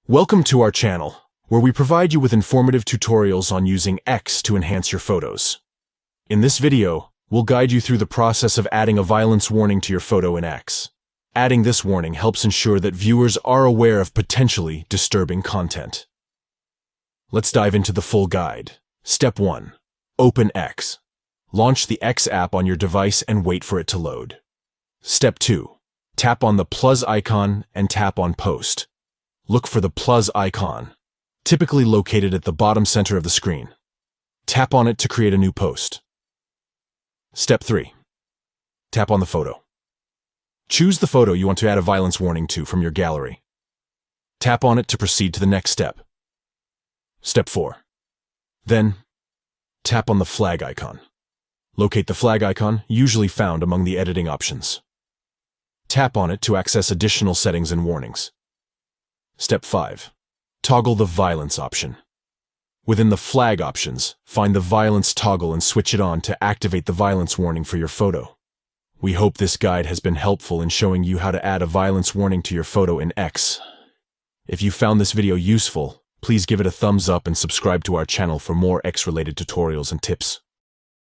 Welcome to our channel, where we provide you with informative tutorials on using X to enhance your photos. In this video, we'll guide you through the process of adding a violence warning to your photo in X. Adding this warning helps ensure that viewers are aware of potentially disturbing content. Let's dive into the full guide. Step 1. Open X. Launch the X app on your device and wait for it to load. Step 2. Tap on the plus icon and tap on Post. Look for the plus icon, typically located at the bottom center of the screen. Tap on it to create a new post. Step 3. Tap on the photo. Choose the photo you want to add a violence warning to from your gallery. Tap on it to proceed to the next step. Step 4. Then, tap on the flag icon. Locate the flag icon, usually found among the editing options. Tap on it to access additional settings and warnings. Step 5. Toggle the violence option. Within the flag options, find the violence toggle and switch it on to activate the violence warning for your photo. We hope this guide has been helpful in showing you how to add a violence warning to your photo in X. If you found this video useful, please give it a thumbs up and subscribe to our channel for more X-related tutorials and tips.